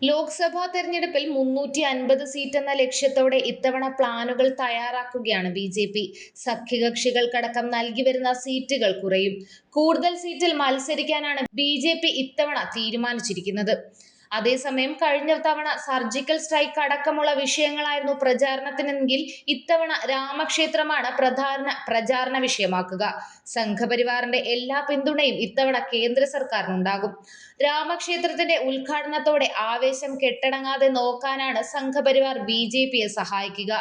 ലോക്സഭാ തെരഞ്ഞെടുപ്പിൽ 350 സീറ്റ് എന്ന ലക്ഷ്യത്തോടെ ഇത്തവണ പ്ലാനുകൾ തയ്യാറാക്കുകയാണ് ബി.ജെ.പി. സഖ്യകക്ഷികൾക്കടക്കം നൽകിവരുന്ന സീറ്റുകൾ കുറയും. കൂടുതൽ സീറ്റിൽ മത്സരിക്കാനാണ് ബി.ജെ.പി. ഇത്തവണ തീരുമാനിച്ചിരിക്കുന്നത്. അതേസമയം കഴിഞ്ഞ തവണ സർജിക്കൽ സ്ട്രൈക്ക് അടക്കമുള്ള വിഷയങ്ങളായിരുന്നു പ്രചാരണത്തിനെങ്കിൽ ഇത്തവണ രാമക്ഷേത്രമാണ് പ്രധാന പ്രചാരണ വിഷയമാക്കുക. സംഘപരിവാറിന്റെ എല്ലാ പിന്തുണയും ഇത്തവണ കേന്ദ്ര സർക്കാരിനുണ്ടാകും. രാമക്ഷേത്രത്തിന്റെ ഉദ്ഘാടനത്തോടെ ആവേശം കെട്ടടങ്ങാതെ നോക്കാനാണ് സംഘപരിവാർ ബി.ജെ.പിയെ സഹായിക്കുക.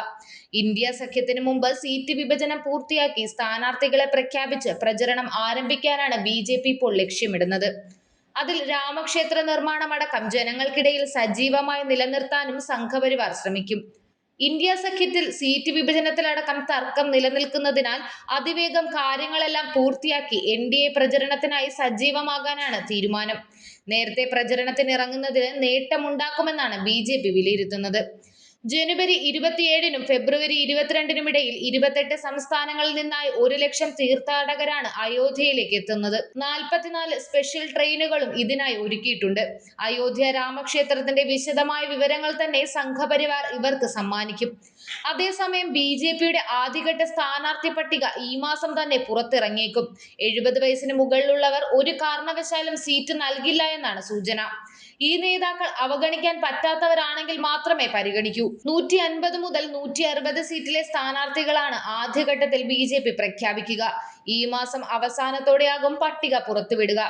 ഇന്ത്യ സഖ്യത്തിന് മുമ്പ് സീറ്റ് വിഭജനം പൂർത്തിയാക്കി സ്ഥാനാർത്ഥികളെ പ്രഖ്യാപിച്ച് പ്രചരണം ആരംഭിക്കാനാണ് ബി.ജെ.പി. ഇപ്പോൾ ലക്ഷ്യമിടുന്നത്. അതിൽ രാമക്ഷേത്ര നിർമ്മാണമടക്കം ജനങ്ങൾക്കിടയിൽ സജീവമായി നിലനിർത്താനും സംഘപരിവാർ ശ്രമിക്കും. ഇന്ത്യ സഖ്യത്തിൽ സീറ്റ് വിഭജനത്തിലടക്കം തർക്കം നിലനിൽക്കുന്നതിനാൽ അതിവേഗം കാര്യങ്ങളെല്ലാം പൂർത്തിയാക്കി എൻ.ഡി.എ പ്രചരണത്തിനായി സജീവമാകാനാണ് തീരുമാനം. നേരത്തെ പ്രചരണത്തിനിറങ്ങുന്നതിന് നേട്ടമുണ്ടാക്കുമെന്നാണ് ബി.ജെ.പി. വിലയിരുത്തുന്നത്. ജനുവരി 27-നും ഫെബ്രുവരി 22-നുമിടയിൽ 28 സംസ്ഥാനങ്ങളിൽ നിന്നായി 1 ലക്ഷം തീർത്ഥാടകരാണ് അയോധ്യയിലേക്ക് എത്തുന്നത്. 44 സ്പെഷ്യൽ ട്രെയിനുകളും ഇതിനായി ഒരുക്കിയിട്ടുണ്ട്. അയോധ്യ രാമക്ഷേത്രത്തിന്റെ വിശദമായ വിവരങ്ങൾ തന്നെ സംഘപരിവാർ ഇവർക്ക് സമ്മാനിക്കും. അതേസമയം ബി.ജെ.പിയുടെ ആദ്യഘട്ട സ്ഥാനാർത്ഥി പട്ടിക ഈ മാസം തന്നെ പുറത്തിറങ്ങിയേക്കും. 70 വയസ്സിന് മുകളിലുള്ളവർ ഒരു കാരണവശാലും സീറ്റ് നൽകില്ല എന്നാണ് സൂചന. ഈ നേതാക്കൾ അവഗണിക്കാൻ പറ്റാത്തവരാണെങ്കിൽ മാത്രമേ പരിഗണിക്കൂ. 150 മുതൽ 160 സീറ്റിലെ സ്ഥാനാർത്ഥികളാണ് ആദ്യഘട്ടത്തിൽ ബി.ജെ.പി. പ്രഖ്യാപിക്കുക. ഈ മാസം അവസാനത്തോടെയാകും പട്ടിക പുറത്തുവിടുക.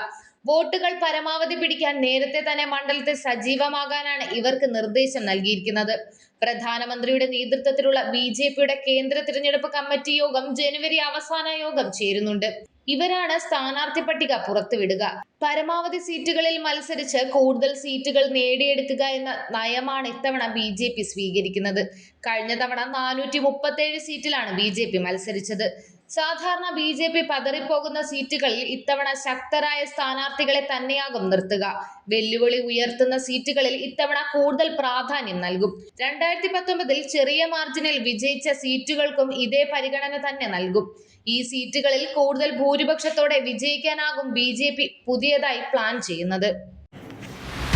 വോട്ടുകൾ പരമാവധി പിടിക്കാൻ നേരത്തെ തന്നെ മണ്ഡലത്തിൽ സജീവമാകാനാണ് ഇവർക്ക് നിർദ്ദേശം നൽകിയിരിക്കുന്നത്. പ്രധാനമന്ത്രിയുടെ നേതൃത്വത്തിലുള്ള ബി.ജെ.പിയുടെ കേന്ദ്ര തിരഞ്ഞെടുപ്പ് കമ്മിറ്റി യോഗം ജനുവരി അവസാന യോഗം ചേരുന്നുണ്ട്. ഇവരാണ് സ്ഥാനാർത്ഥി പട്ടിക പുറത്തുവിടുക. പരമാവധി സീറ്റുകളിൽ മത്സരിച്ച് കൂടുതൽ സീറ്റുകൾ നേടിയെടുക്കുക എന്ന നയമാണ് ഇത്തവണ ബി.ജെ.പി. സ്വീകരിക്കുന്നത്. കഴിഞ്ഞ തവണ 437 സീറ്റിലാണ് ബി.ജെ.പി. മത്സരിച്ചത്. സാധാരണ ബി.ജെ.പി. പതറിപ്പോകുന്ന സീറ്റുകളിൽ ഇത്തവണ ശക്തരായ സ്ഥാനാർത്ഥികളെ തന്നെയാകും നിർത്തുക. വെല്ലുവിളി ഉയർത്തുന്ന സീറ്റുകളിൽ ഇത്തവണ കൂടുതൽ പ്രാധാന്യം നൽകും. 2019-ൽ ചെറിയ മാർജിനിൽ വിജയിച്ച സീറ്റുകൾക്കും ഇതേ പരിഗണന തന്നെ നൽകും. ഈ സീറ്റുകളിൽ കൂടുതൽ ഭൂരിപക്ഷത്തോടെ വിജയിക്കാനാകും ബി.ജെ.പി. പുതിയതായി പ്ലാൻ ചെയ്യുന്നത്.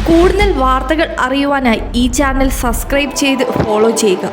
കൂടുതൽ വാർത്തകൾ അറിയുവാനായി ഈ ചാനൽ സബ്സ്ക്രൈബ് ചെയ്ത് ഫോളോ ചെയ്യുക.